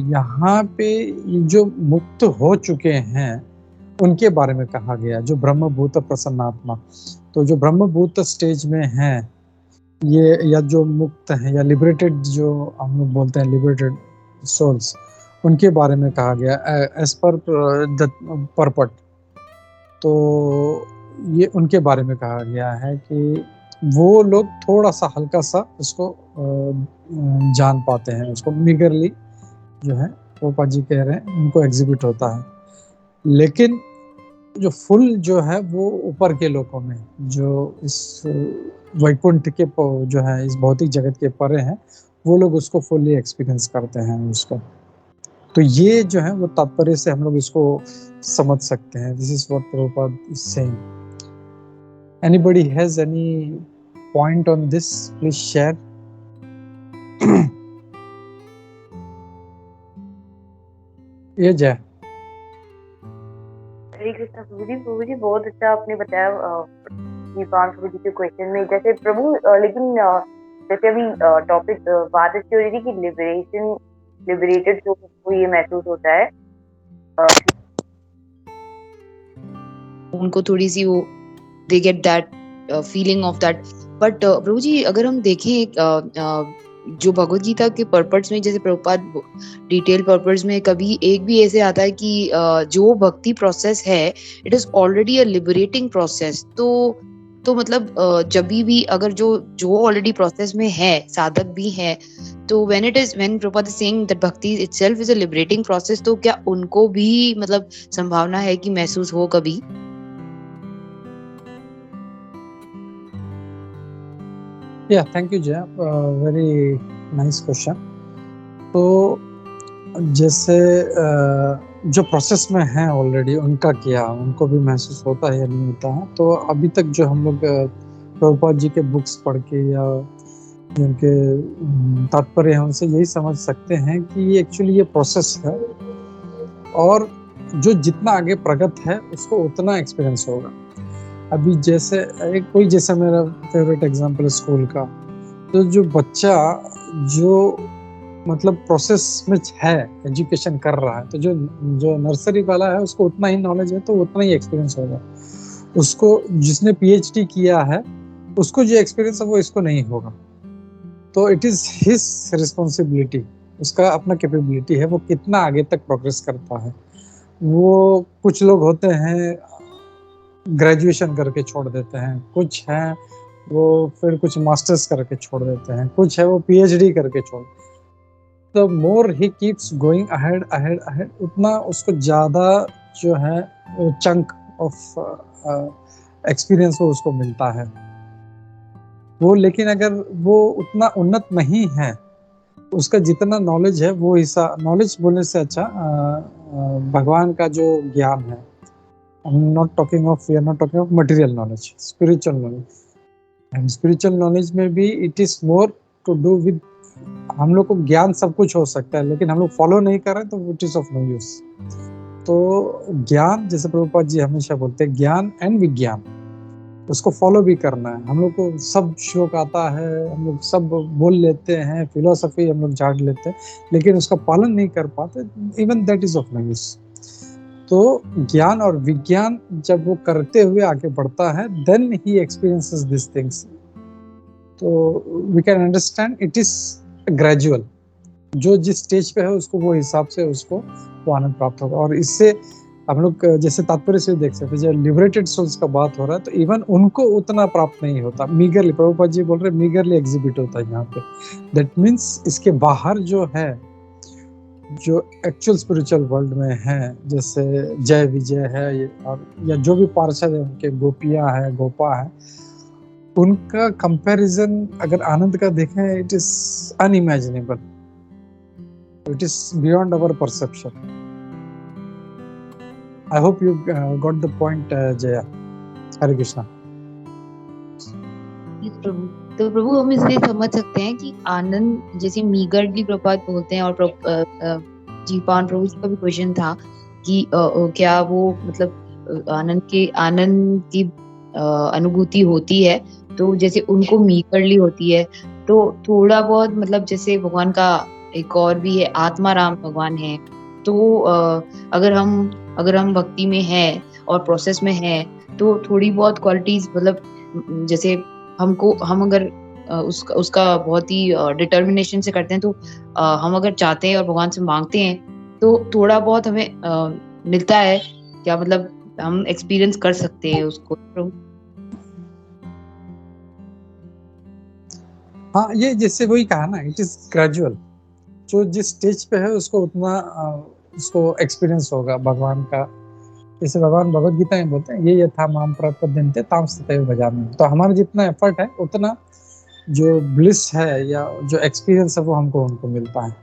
यहाँ पे जो मुक्त हो चुके हैं उनके बारे में कहा गया, जो ब्रह्मभूत प्रसन्नात्मा, तो जो ब्रह्मभूत स्टेज में हैं ये, या जो मुक्त हैं या लिबरेटेड, जो हम लोग बोलते हैं लिबरेटेड सोल्स, उनके बारे में कहा गया एज पर परपट। तो ये उनके बारे में कहा गया है कि वो लोग थोड़ा सा हल्का सा उसको जान पाते हैं, उसको मिगरली जो है प्रभुपाद जी कह रहे हैं उनको एग्जिबिट होता है। लेकिन जो फुल जो है वो ऊपर के लोगों में, जो इस वैकुंठ के जो है इस भौतिक जगत के परे हैं, वो लोग उसको फुल्ली एक्सपीरियंस करते हैं उसको। तो ये जो है वो तात्पर्य से हम लोग इसको समझ सकते हैं। This is what Prabhupada is saying. Anybody has any point on this, please share. ये जय हरे कृष्णा प्रभु जी बहुत अच्छा आपने बताया दीपान प्रभु जी के क्वेश्चन में। जैसे प्रभु लेकिन जैसे अभी टॉपिक बात इसकी हो रही थी कि लिबरेटेड को ये महसूस होता है, उनको थोड़ी सी वो they get that feeling of that. But प्रभु जी अगर हम देखें जो भगवत गीता के पर्पस में, जैसे प्रभुपाद डिटेल पर्पस में कभी एक भी ऐसे आता है कि जो भक्ति प्रोसेस है it is already a liberating process. तो मतलब जब भी अगर जो ऑलरेडी प्रोसेस में है, साधक भी है, तो when Prabhupada is saying that bhakti itself is a liberating process, तो क्या उनको भी मतलब संभावना है कि महसूस हो कभी? Yeah, thank you Jay, very nice question। तो जैसे जो प्रोसेस में हैं ऑलरेडी, उनका क्या, उनको भी महसूस होता है या नहीं होता है? तो अभी तक जो हम लोग प्रभुपाद जी के बुक्स पढ़ के या जिनके तात्पर्य हैं उनसे यही समझ सकते हैं कि ये एक्चुअली ये प्रोसेस है, और जो जितना आगे प्रगत है उसको उतना एक्सपीरियंस होगा। अभी जैसे जैसे मेरा फेवरेट एग्जांपल स्कूल का, तो जो बच्चा जो मतलब प्रोसेस में है, एजुकेशन कर रहा है, तो जो नर्सरी वाला है उसको उतना ही नॉलेज है तो उतना ही एक्सपीरियंस होगा। उसको जिसने पीएचडी किया है उसको जो एक्सपीरियंस है वो इसको नहीं होगा। तो इट इज हिज रिस्पॉन्सिबिलिटी उसका अपना कैपेबिलिटी है, वो कितना आगे तक प्रोग्रेस करता है। वो कुछ लोग होते हैं ग्रेजुएशन करके छोड़ देते हैं, कुछ हैं वो फिर कुछ मास्टर्स करके छोड़ देते हैं, कुछ है वो पीएचडी करके छोड़। The more he keeps going ahead ahead ahead, उतना उसको ज़्यादा जो है चंक ऑफ एक्सपीरियंस वो उसको मिलता है। वो लेकिन अगर वो उतना उन्नत नहीं है, उसका जितना नॉलेज है वो हिस्सा, नॉलेज बोलने से अच्छा भगवान का जो ज्ञान है, I'm not talking of, we are not talking of material knowledge, spiritual knowledge. And spiritual knowledge में भी it is more to do with, हम लोग को ज्ञान सब कुछ हो सकता है, लेकिन हम लोग फॉलो नहीं कर रहे तो it is of no use. तो ज्ञान, जैसे प्रभुपाद जी हमेशा बोलते हैं, ज्ञान एंड विज्ञान, उसको फॉलो भी करना है। हम लोग को सब श्लोक आता है, हम लोग सब बोल लेते हैं, फिलोसफी हम लोग झाड़ लेते हैं, लेकिन उसका पालन नहीं कर पाते, even that is of no use. तो ज्ञान और विज्ञान जब वो करते हुए आगे बढ़ता है, then he experiences this things. तो we can understand it is gradual, जो जिस स्टेज पे है उसको वो हिसाब से उसको वो आनंद प्राप्त होगा। और इससे हम लोग जैसे तात्पर्य से देख सकते हैं, जब लिबरेटेड सोल्स का बात हो रहा है तो इवन उनको उतना प्राप्त नहीं होता, मीगरली, प्रभुपाद जी बोल रहे हैं मीगरली एग्जिबिट होता है यहाँ पे। दैट मीन्स इसके बाहर जो है, जो एक्चुअल स्पिरिचुअल वर्ल्ड में है, जैसे जय विजय है और या जो भी पार्षद है उनके, गोपियां है, गोपा है, उनका कंपैरिजन अगर आनंद का देखें, it is unimaginable, it is beyond our perception. I hope you got the point, Jaya. Hare Krishna. Yes, प्रभु। तो प्रभु हम इससे समझ सकते हैं कि आनंद, जैसे मीगरली प्रपात बोलते हैं, और जीपान प्रभु जी का भी क्वेश्चन था कि क्या वो मतलब आनंद की अनुभूति होती है, तो जैसे उनको मीगरली होती है, तो थोड़ा बहुत मतलब जैसे भगवान का एक और भी है, आत्मा राम भगवान है, तो अगर हम भक्ति में है और प्रोसेस में है, तो थोड़ी बहुत क्वालिटीज, मतलब जैसे हम अगर उसका बहुत ही डिटर्मिनेशन से करते हैं, तो हम अगर चाहते हैं और भगवान से मांगते हैं, तो थोड़ा बहुत हमें मिलता है क्या, मतलब हम एक्सपीरियंस कर सकते हैं उसको। हाँ, ये जैसे वही कहा ना, इट इज ग्रेजुअल, जो जिस स्टेज पे है उसको उतना उसको एक्सपीरियंस होगा भगवान का। जैसे भगवान भगवत गीता में बोलते हैं, ये यथा माम प्रपद्यन्ते ताम तथैव भजामि। तो हमारा जितना एफर्ट है उतना जो ब्लिस है या जो एक्सपीरियंस है वो उनको मिलता है।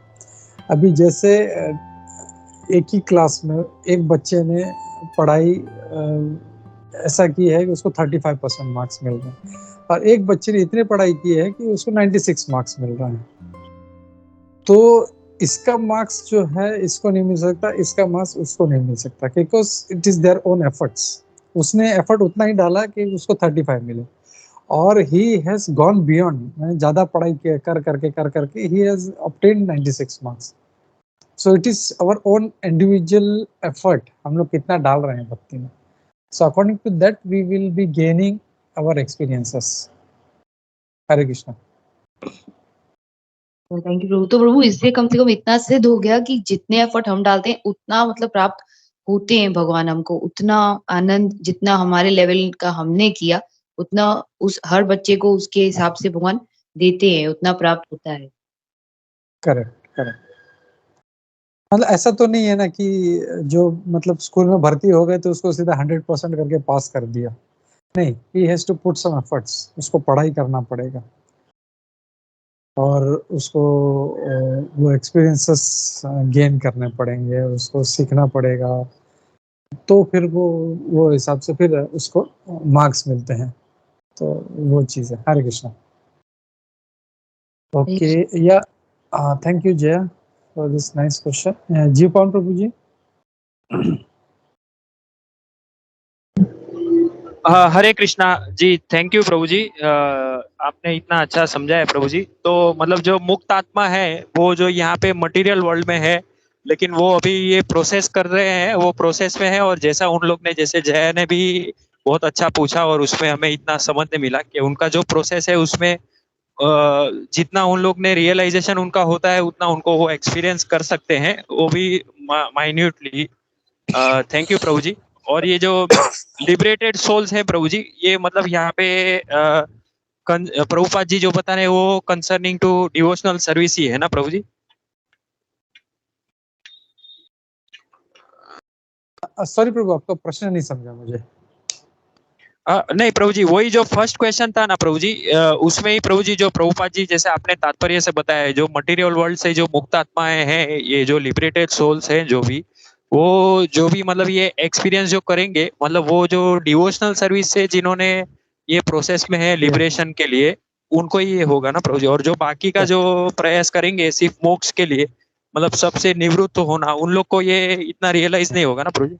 अभी जैसे एक ही क्लास में एक बच्चे ने पढ़ाई ऐसा की है कि उसको 35% मार्क्स मिल रहे हैं, और एक बच्चे ने इतनी पढ़ाई की है कि उसको 96 मार्क्स मिल रहे हैं। तो इसका मार्क्स जो है इसको नहीं मिल सकता, इसका मार्क्स उसको नहीं मिल सकता, because it is their own efforts. उसने एफर्ट उतना ही डाला कि उसको 35 मिले, और ही हैज गॉन बियॉन्ड, ज्यादा पढ़ाई कर करके ही has obtained 96 marks. So it is our own individual effort, हम लोग कितना डाल रहे हैं भक्ति में। So according to that we will be gaining our experiences. Hare Krishna. Thank you प्रभु। तो प्रभु इससे कम से कम इतना सिद्ध हो गया कि जितने एफर्ट हम डालते हैं उतना मतलब प्राप्त होते हैं भगवान हमको, उतना आनंद जितना हमारे लेवल का हमने किया उतना उस हर बच्चे को उसके हिसाब से भगवान देते हैं, उतना प्राप्त होता है। करेक्ट। मतलब ऐसा तो नहीं है ना कि जो मतलब स्कूल में भर्ती हो गए तो उसको सीधा 100% करके पास कर दिया, नहीं, he has to put some efforts, उसको पढ़ाई करना पड़ेगा और उसको वो एक्सपीरियंसेस गेन करने पड़ेंगे, उसको सीखना पड़ेगा, तो फिर वो हिसाब से फिर उसको मार्क्स मिलते हैं। तो वो चीज़ है। Hare Krishna. Okay, yeah thank you Jaya for this nice question. जी पवन प्रभु जी। हरे कृष्णा जी, थैंक यू प्रभु जी। आपने इतना अच्छा समझाया प्रभु जी। तो मतलब जो मुक्त आत्मा है वो जो यहाँ पे मटेरियल वर्ल्ड में है, लेकिन वो अभी ये प्रोसेस कर रहे हैं, वो प्रोसेस में है। और जैसा उन लोग ने, जैसे जया ने भी बहुत अच्छा पूछा और उसमें हमें इतना समझने मिला कि उनका जो प्रोसेस है उसमें जितना उन लोग ने रियलाइजेशन उनका होता है उतना उनको वो एक्सपीरियंस कर सकते हैं, वो भी माइन्यूटली। थैंक यू प्रभु जी। और ये जो लिबरेटेड सोल्स है प्रभु जी, ये मतलब यहाँ पे प्रभुपाद जी जो बता रहे हैं वो कंसर्निंग टू डिवोशनल सर्विस ही है ना प्रभु जी? सॉरी प्रभु, आपका प्रश्न नहीं समझा मुझे। नहीं प्रभु जी, वही जो फर्स्ट क्वेश्चन था ना प्रभु जी, उसमें ही प्रभु जी जो प्रभुपाद जी जैसे आपने तात्पर्य से बताया है, जो मटेरियल वर्ल्ड से जो मुक्त आत्माएं हैं, ये जो लिबरेटेड सोल्स हैं, जो भी वो जो भी मतलब ये एक्सपीरियंस जो करेंगे, मतलब वो जो डिवोशनल सर्विस से जिन्होंने ये प्रोसेस में है लिबरेशन के लिए, उनको ही ये होगा ना प्रभु जी। और जो बाकी का जो प्रयास करेंगे सिर्फ मोक्ष के लिए, मतलब सबसे निवृत्त होना, उन लोग को ये इतना रियलाइज नहीं होगा ना प्रभु जी?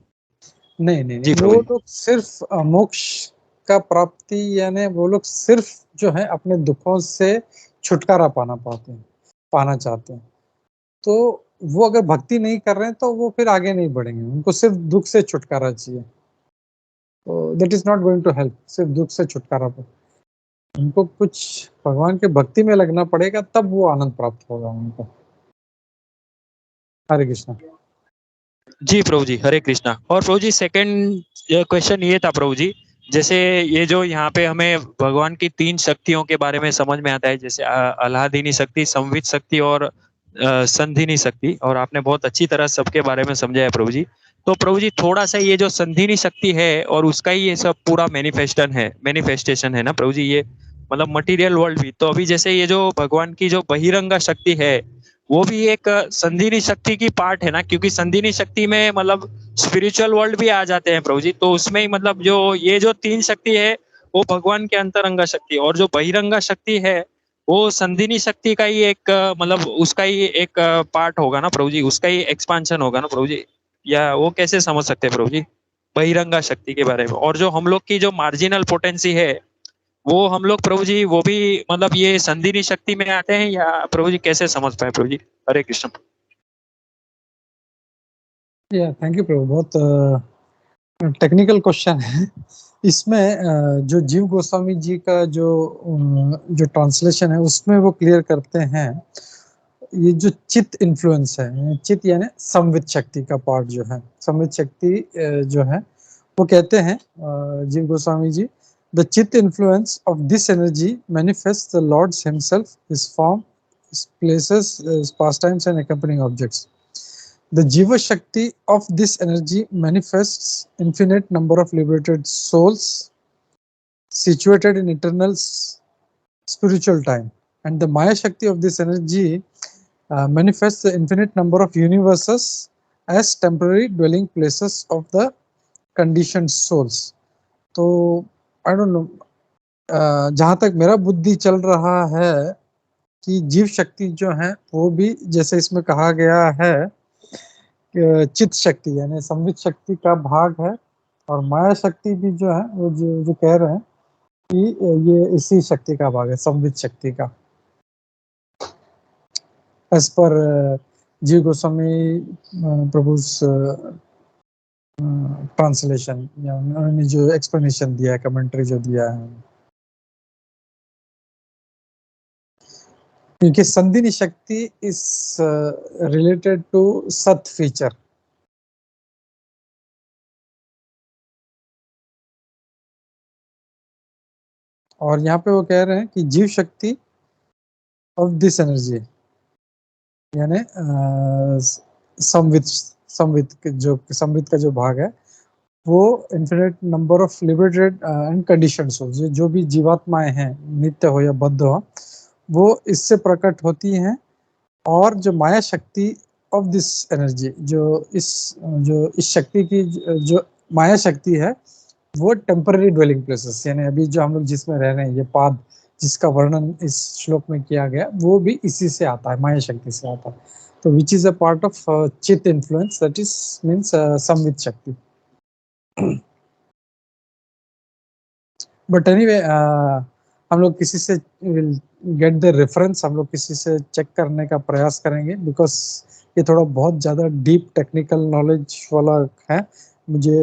नहीं नहीं जी नहीं, वो प्रभु जी। लोग सिर्फ मोक्ष का प्राप्ति, यानी वो लोग सिर्फ जो है अपने दुखों से छुटकारा पाना चाहते हैं। तो वो अगर भक्ति नहीं कर रहे हैं तो वो फिर आगे नहीं बढ़ेंगे, उनको सिर्फ दुख से छुटकारा चाहिए। तो that is not going to help, सिर्फ दुख से छुटकारा पर उनको कुछ भगवान के भक्ति में लगना पड़ेगा, तब वो आनंद प्राप्त होगा उनको। हरे कृष्णा। जी प्रभु जी, हरे कृष्णा। और प्रभु जी सेकंड क्वेश्चन ये था प्रभु जी, जैसे ये जो यहाँ पे हमें भगवान की 3 शक्तियों के बारे में समझ में आता है, जैसे आह्लादिनी शक्ति, संवित शक्ति और संधिनी शक्ति, और आपने बहुत अच्छी तरह सबके बारे में समझाया प्रभु जी। तो प्रभु जी थोड़ा सा ये जो संधिनी शक्ति है और उसका ही ये सब पूरा मैनिफेस्टेशन है ना प्रभु जी, ये मतलब मटेरियल वर्ल्ड भी। तो अभी जैसे ये जो भगवान की जो बहिरंगा शक्ति है, वो भी एक संधिनी शक्ति की पार्ट है ना, क्योंकि संधिनी शक्ति में मतलब स्पिरिचुअल वर्ल्ड भी आ जाते हैं प्रभु जी। तो उसमें ही मतलब जो ये जो 3 शक्ति है वो भगवान के अंतरंगा शक्ति, और जो बहिरंगा शक्ति है वो संधिनी शक्ति का ही एक मतलब उसका ही एक पार्ट होगा ना प्रभु जी, उसका ही एक्सपांशन होगा ना प्रभु जी, या वो कैसे समझ सकते हैं प्रभु जी बहिरंगा शक्ति के बारे में? और जो हम लोग की जो मार्जिनल पोटेंसी है, वो हम लोग प्रभु जी वो भी मतलब ये संधिनी शक्ति में आते हैं, या प्रभु जी कैसे समझ पाए प्रभु जी? हरे कृष्ण। थैंक यू प्रभु, बहुत टेक्निकल क्वेश्चन है। इसमें जो जीव गोस्वामी जी का जो ट्रांसलेशन है उसमें वो क्लियर करते हैं, ये जो चित्त इन्फ्लुएंस है, चित्त यानी संवित शक्ति का पार्ट जो है, संवित शक्ति जो है, वो कहते हैं Jiva Goswami ji, the chitta influence of this energy manifest the lord's himself, his form, his places, his pastimes and accompanying objects. The Jiva Shakti of this energy manifests infinite number of liberated souls situated in eternal spiritual time, and the Maya Shakti of this energy manifests the infinite number of universes as temporary dwelling places of the conditioned souls. तो I don't know, जहाँ तक मेरा बुद्धि चल रहा है कि जीव शक्ति जो है वो भी जैसे इसमें कहा गया है चित्त शक्ति यानी संवित शक्ति का भाग है, और माया शक्ति भी जो है वो जो कह रहे हैं कि ये इसी शक्ति का भाग है, संवित शक्ति का, एज पर जीव गोस्वामी प्रभु ट्रांसलेशन या उन्होंने जो एक्सप्लेनेशन दिया है, कमेंट्री जो दिया है। क्योंकि संधिनी शक्ति इज रिलेटेड टू सत फीचर। और यहाँ पे वो कह रहे हैं कि जीव शक्ति ऑफ दिस एनर्जी यानी संवित का जो भाग है वो infinite number of liberated and conditioned souls, जो भी जीवात्माएं हैं, नित्य हो या बद्ध हो, वो इससे प्रकट होती हैं। और जो माया शक्ति ऑफ दिस एनर्जी, जो इस शक्ति की जो माया शक्ति है, वो टेम्पररी ड्वेलिंग प्लेसेस यानी अभी जो हम लोग जिसमें रह रहे हैं, ये पाद जिसका वर्णन इस श्लोक में किया गया, वो भी इसी से आता है, माया शक्ति से आता है। तो which is a part of चित्त इन्फ्लुएंस, दैट इज मींस संवित शक्ति। बट एनीवे हम लोग किसी से विल गेट द रेफरेंस, हम लोग किसी से चेक करने का प्रयास करेंगे, बिकॉज ये थोड़ा बहुत ज़्यादा डीप टेक्निकल नॉलेज वाला है। मुझे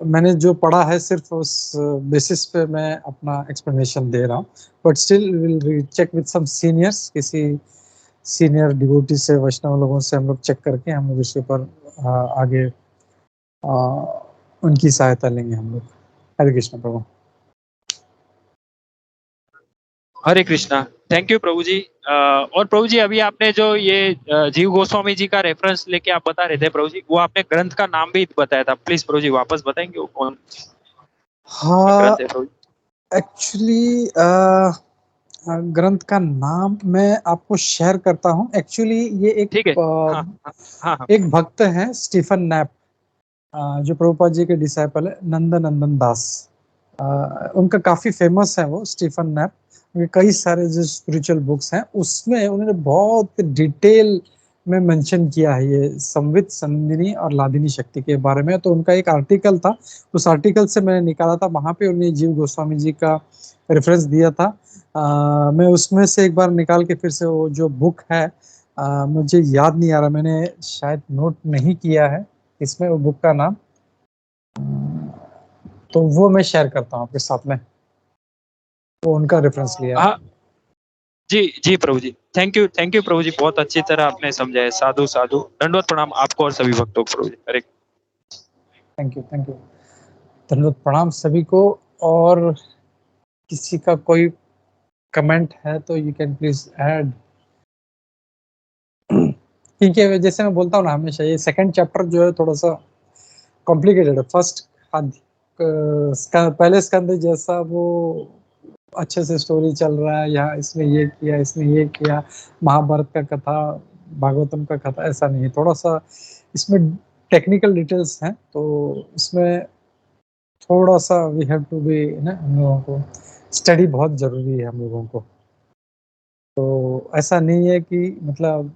मैंने जो पढ़ा है सिर्फ उस बेसिस पे मैं अपना एक्सप्लेनेशन दे रहा हूँ, but still will check with some seniors, किसी सीनियर डिवोटी से, वैष्णव लोगों से हम लोग चेक करके हम लोग इसके ऊपर आगे उनकी सहायता लेंगे हम लोग। हरे कृष्ण प्रभु। हरे कृष्णा। थैंक यू प्रभु जी। और प्रभु जी अभी आपने जो ये जीव गोस्वामी जी का रेफरेंस लेके आप बता रहे थे प्रभु जी, वो आपने ग्रंथ का नाम भी बताया था, प्लीज प्रभु जी वापस बताएंगे वो कौन हाँ, ग्रंथ है प्रभु जी? एक्चुअली ग्रंथ का नाम मैं आपको शेयर करता हूँ। एक्चुअली ये एक ठीक है। हाँ हाँ हाँ। एक भक्त हैं स्टीफन नैप, जो प्रभुपाद जी के डिसाइपल है, नंदन दास। उनका काफी फेमस है वो स्टीफन नैप। उनके कई सारे जो स्पिरिचुअल बुक्स हैं उसमें उन्होंने बहुत डिटेल में मेंशन किया है ये संवित, संदिनी और लादिनी शक्ति के बारे में। तो उनका एक आर्टिकल था, उस आर्टिकल से मैंने निकाला था, वहां पे उन्होंने जीव गोस्वामी जी का रेफरेंस दिया था। मैं उसमें से एक बार निकाल के फिर से वो जो बुक है, मुझे याद नहीं आ रहा, मैंने शायद नोट नहीं किया है इसमें वो बुक का नाम, तो वो मैं शेयर करता हूँ आपके साथ में, वो उनका रेफरेंस लिया है। हाँ जी जी प्रभु जी, थैंक यू प्रभु जी, बहुत अच्छी तरह आपने समझाया। साधु साधु, दंडवत प्रणाम आपको और सभी भक्तों को प्रभु जी। हरे थैंक यू धन्यवाद, प्रणाम सभी को। और किसी का कोई कमेंट है तो यू कैन प्लीज ऐड, क्योंकि जैसे मैं बोलता हूँ ना हमेशा, ये सेकंड चैप्टर जो है थोड़ा सा कॉम्प्लिकेटेड है। फर्स्ट पहले स्कंद जैसा वो अच्छे से स्टोरी चल रहा है, यहाँ इसमें ये किया, इसमें ये किया, महाभारत का कथा, भागवतम का कथा, ऐसा नहीं है। थोड़ा सा इसमें टेक्निकल डिटेल्स हैं, तो इसमें थोड़ा सा वी हैव टू बी ना, हम लोगों को स्टडी बहुत जरूरी है हम लोगों को। तो ऐसा नहीं है कि मतलब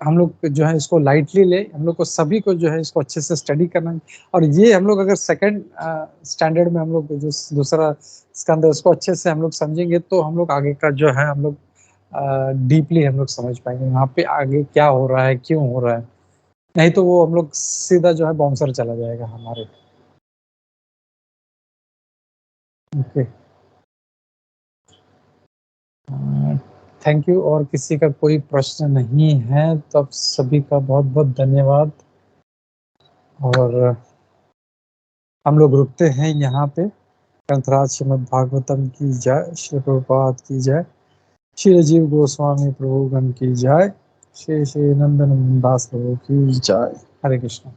हम लोग जो है इसको लाइटली ले, हम लोग को सभी को जो है इसको अच्छे से स्टडी करना है। और ये हम लोग अगर सेकंड स्टैंडर्ड में हम लोग जो दूसरा स्कंद है उसको अच्छे से हम लोग समझेंगे, तो हम लोग आगे का जो है हम लोग डीपली हम लोग समझ पाएंगे वहाँ पे आगे क्या हो रहा है, क्यों हो रहा है। नहीं तो वो हम लोग सीधा जो है बाउंसर चला जाएगा हमारे। Okay, thank you. और किसी का कोई प्रश्न नहीं है तो आप सभी का बहुत बहुत धन्यवाद। और हम लोग रुकते हैं यहाँ पे। ग्रंथराज श्रीमद् भागवतम की जय, श्री प्रभुपाद की जय, श्री जीव गोस्वामी प्रभुगण की जय, श्री श्री नंदन दास प्रभु की जय। हरे कृष्ण।